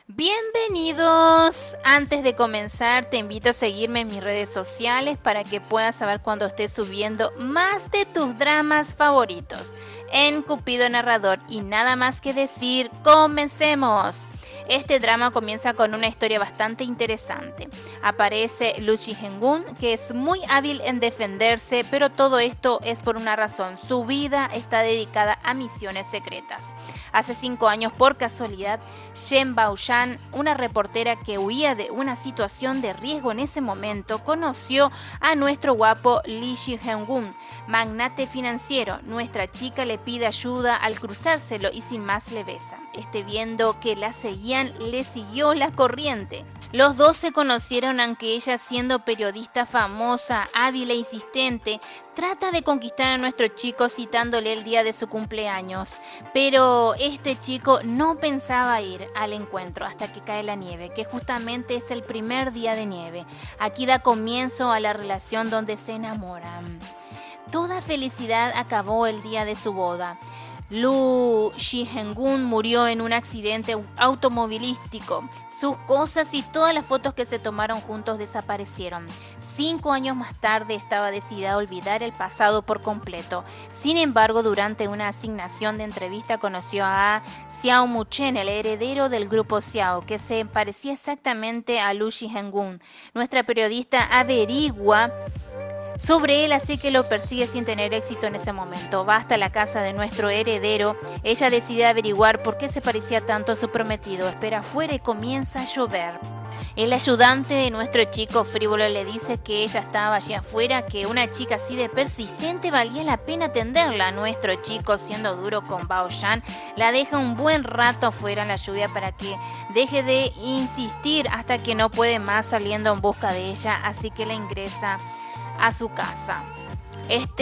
Bienvenidos. Antes de comenzar, te invito a seguirme en mis redes sociales para que puedas saber cuando esté subiendo más de tus dramas favoritos en Cupido Narrador. Y nada más que decir, comencemos. Este drama comienza con una historia bastante interesante. Aparece Lu Ji-hyun, que es muy hábil en defenderse, pero todo esto es por una razón. Su vida está dedicada a misiones secretas. Hace 5 años, por casualidad, Shen Baoshan, una reportera que huía de una situación de riesgo en ese momento, conoció a nuestro guapo Lee Ji-hyun, magnate financiero. Nuestra chica le pide ayuda al cruzárselo y sin más le besa. Viendo que la seguían, le siguió la corriente. Los dos se conocieron aunque ella, siendo periodista famosa, hábil e insistente, trata de conquistar a nuestro chico citándole el día de su cumpleaños. Pero este chico no pensaba ir al encuentro hasta que cae la nieve, que justamente es el primer día de nieve. Aquí da comienzo a la relación donde se enamoran. Toda felicidad acabó el día de su boda. Lu Ji-hyun murió en un accidente automovilístico. Sus cosas y todas las fotos que se tomaron juntos desaparecieron. 5 años más tarde estaba decidida a olvidar el pasado por completo. Sin embargo, durante una asignación de entrevista conoció a Xiao Muchen, el heredero del grupo Xiao, que se parecía exactamente a Lu Ji-hyun. Nuestra periodista averigua sobre él, así que lo persigue sin tener éxito en ese momento. Va hasta la casa de nuestro heredero. Ella decide averiguar por qué se parecía tanto a su prometido. Espera afuera y comienza a llover. El ayudante de nuestro chico frívolo le dice que ella estaba allí afuera, que una chica así de persistente valía la pena atenderla. Nuestro chico, siendo duro con Baoshan, la deja un buen rato afuera en la lluvia para que deje de insistir hasta que no puede más, saliendo en busca de ella, así que la ingresa a su casa.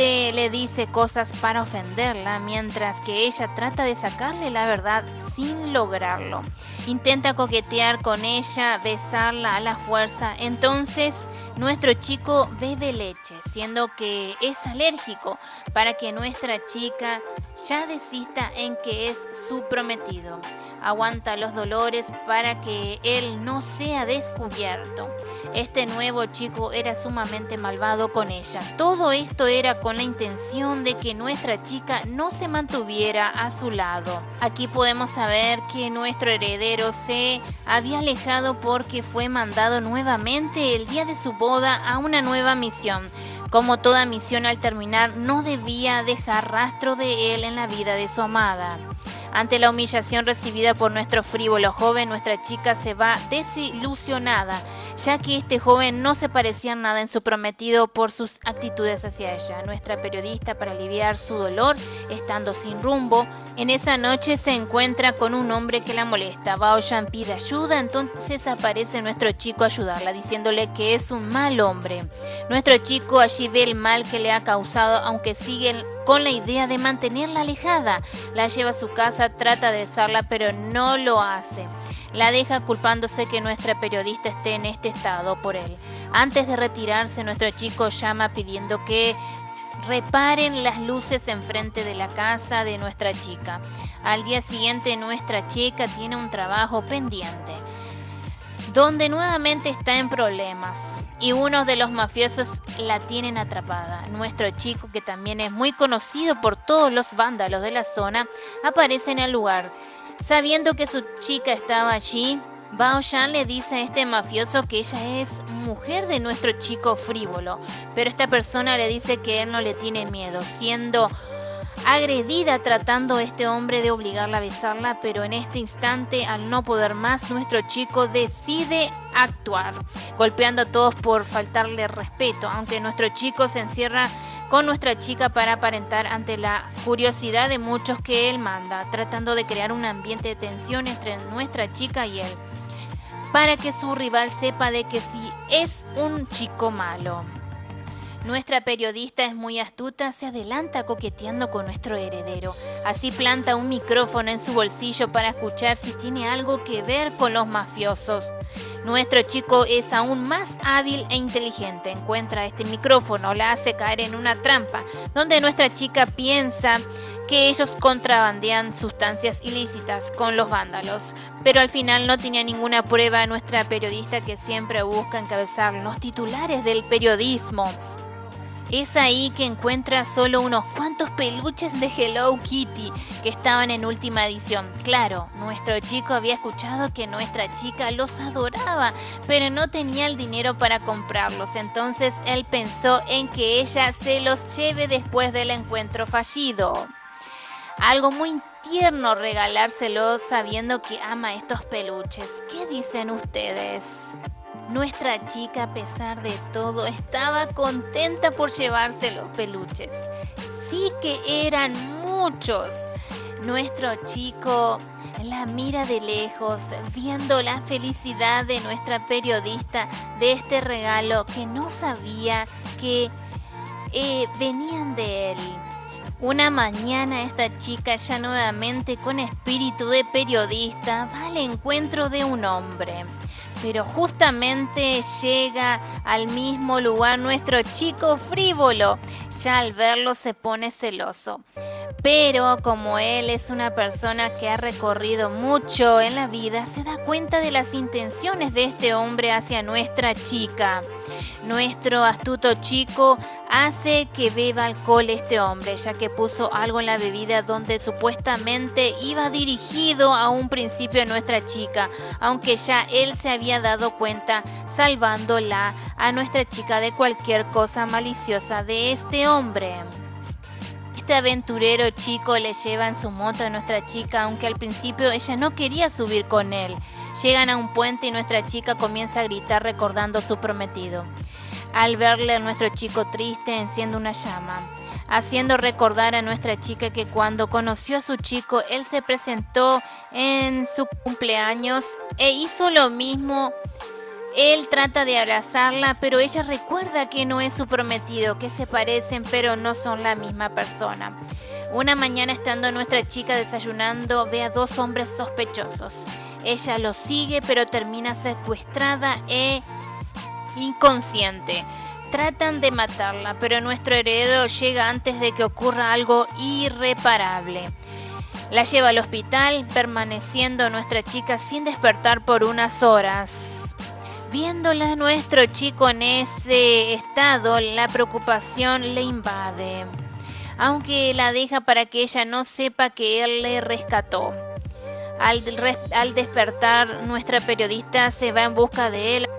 Le dice cosas para ofenderla, mientras que ella trata de sacarle la verdad sin lograrlo. Intenta coquetear con ella, besarla a la fuerza. Entonces nuestro chico bebe leche, siendo que es alérgico, para que nuestra chica ya desista en que es su prometido. Aguanta los dolores para que él no sea descubierto. Este nuevo chico era sumamente malvado con ella. Todo esto era con la intención de que nuestra chica no se mantuviera a su lado. Aquí podemos saber que nuestro heredero se había alejado porque fue mandado nuevamente el día de su boda a una nueva misión. Como toda misión, al terminar no debía dejar rastro de él en la vida de su amada. Ante la humillación recibida por nuestro frívolo joven, nuestra chica se va desilusionada, ya que este joven no se parecía en nada en su prometido por sus actitudes hacia ella. Nuestra periodista, para aliviar su dolor, estando sin rumbo, en esa noche se encuentra con un hombre que la molesta. Baoshan pide ayuda, entonces aparece nuestro chico a ayudarla, diciéndole que es un mal hombre. Nuestro chico allí ve el mal que le ha causado, aunque sigue con la idea de mantenerla alejada. La lleva a su casa, trata de besarla, pero no lo hace. La deja culpándose que nuestra periodista esté en este estado por él. Antes de retirarse, nuestro chico llama pidiendo que reparen las luces enfrente de la casa de nuestra chica. Al día siguiente, nuestra chica tiene un trabajo pendiente, donde nuevamente está en problemas y uno de los mafiosos la tienen atrapada. Nuestro chico, que también es muy conocido por todos los vándalos de la zona, aparece en el lugar. Sabiendo que su chica estaba allí, Baoshan le dice a este mafioso que ella es mujer de nuestro chico frívolo, pero esta persona le dice que él no le tiene miedo, siendo agredida tratando a este hombre de obligarla a besarla, pero en este instante, al no poder más, nuestro chico decide actuar, golpeando a todos por faltarle respeto, aunque nuestro chico se encierra con nuestra chica para aparentar ante la curiosidad de muchos que él manda, tratando de crear un ambiente de tensión entre nuestra chica y él, para que su rival sepa de que sí es un chico malo. Nuestra periodista es muy astuta, se adelanta coqueteando con nuestro heredero. Así planta un micrófono en su bolsillo para escuchar si tiene algo que ver con los mafiosos. Nuestro chico es aún más hábil e inteligente. Encuentra este micrófono, la hace caer en una trampa, donde nuestra chica piensa que ellos contrabandean sustancias ilícitas con los vándalos, pero al final no tenía ninguna prueba nuestra periodista que siempre busca encabezar los titulares del periodismo. Es ahí que encuentra solo unos cuantos peluches de Hello Kitty que estaban en última edición. Claro, nuestro chico había escuchado que nuestra chica los adoraba, pero no tenía el dinero para comprarlos. Entonces él pensó en que ella se los lleve después del encuentro fallido. Algo muy tierno regalárselos sabiendo que ama estos peluches. ¿Qué dicen ustedes? Nuestra chica, a pesar de todo, estaba contenta por llevarse los peluches. Sí que eran muchos. Nuestro chico la mira de lejos, viendo la felicidad de nuestra periodista de este regalo que no sabía que venían de él. Una mañana esta chica, ya nuevamente con espíritu de periodista, va al encuentro de un hombre. Pero justamente llega al mismo lugar nuestro chico frívolo. Ya al verlo se pone celoso. Pero como él es una persona que ha recorrido mucho en la vida, se da cuenta de las intenciones de este hombre hacia nuestra chica. Nuestro astuto chico hace que beba alcohol este hombre, ya que puso algo en la bebida donde supuestamente iba dirigido a un principio a nuestra chica, aunque ya él se había dado cuenta, salvándola a nuestra chica de cualquier cosa maliciosa de este hombre. Este aventurero chico le lleva en su moto a nuestra chica, aunque al principio ella no quería subir con él. Llegan a un puente y nuestra chica comienza a gritar recordando a su prometido. Al verle a nuestro chico triste, enciende una llama, haciendo recordar a nuestra chica que cuando conoció a su chico, él se presentó en su cumpleaños e hizo lo mismo. Él trata de abrazarla, pero ella recuerda que no es su prometido, que se parecen pero no son la misma persona. Una mañana, estando nuestra chica desayunando, ve a dos hombres sospechosos. Ella los sigue, pero termina secuestrada e inconsciente. Tratan de matarla, pero nuestro heredero llega antes de que ocurra algo irreparable. La lleva al hospital, permaneciendo nuestra chica sin despertar por unas horas. Viéndola nuestro chico en ese estado, la preocupación le invade, aunque la deja para que ella no sepa que él le rescató. Al despertar, nuestra periodista se va en busca de él.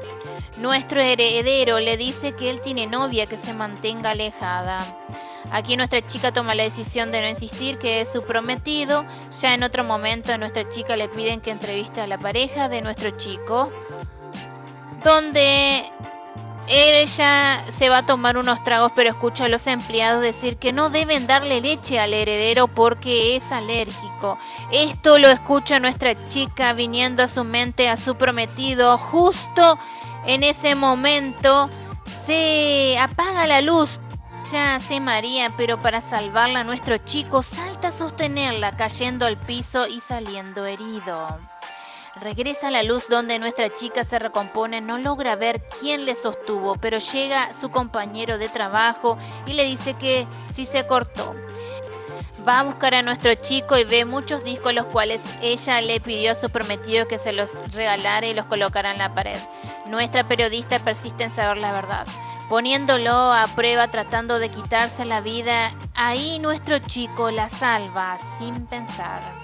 Nuestro heredero le dice que él tiene novia, que se mantenga alejada. Aquí nuestra chica toma la decisión de no insistir, que es su prometido. Ya en otro momento a nuestra chica le piden que entreviste a la pareja de nuestro chico, donde ella se va a tomar unos tragos, pero escucha a los empleados decir que no deben darle leche al heredero porque es alérgico. Esto lo escucha nuestra chica viniendo a su mente a su prometido. Justo en ese momento se apaga la luz. Ella se marea, pero para salvarla nuestro chico salta a sostenerla, cayendo al piso y saliendo herido. Regresa a la luz, donde nuestra chica se recompone, no logra ver quién le sostuvo, pero llega su compañero de trabajo y le dice que sí se cortó. Va a buscar a nuestro chico y ve muchos discos, los cuales ella le pidió a su prometido que se los regalara y los colocara en la pared. Nuestra periodista persiste en saber la verdad, poniéndolo a prueba, tratando de quitarse la vida. Ahí nuestro chico la salva sin pensar.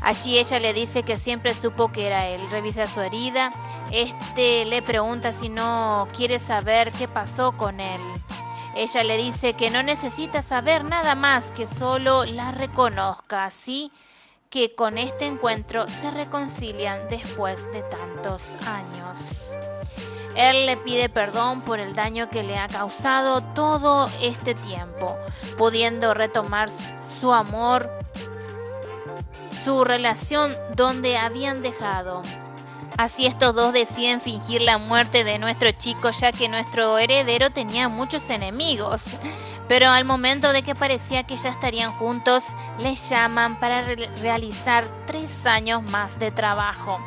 Allí ella le dice que siempre supo que era él. Revisa su herida. Le pregunta si no quiere saber qué pasó con él. Ella le dice que no necesita saber nada más, que solo la reconozca. Así que con este encuentro se reconcilian después de tantos años. Él le pide perdón por el daño que le ha causado todo este tiempo, pudiendo retomar su amor, su relación donde habían dejado. Así estos dos deciden fingir la muerte de nuestro chico, ya que nuestro heredero tenía muchos enemigos. Pero al momento de que parecía que ya estarían juntos, les llaman para realizar 3 años más de trabajo.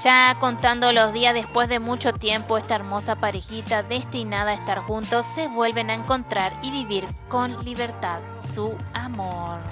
Ya contando los días después de mucho tiempo, esta hermosa parejita destinada a estar juntos se vuelven a encontrar y vivir con libertad su amor.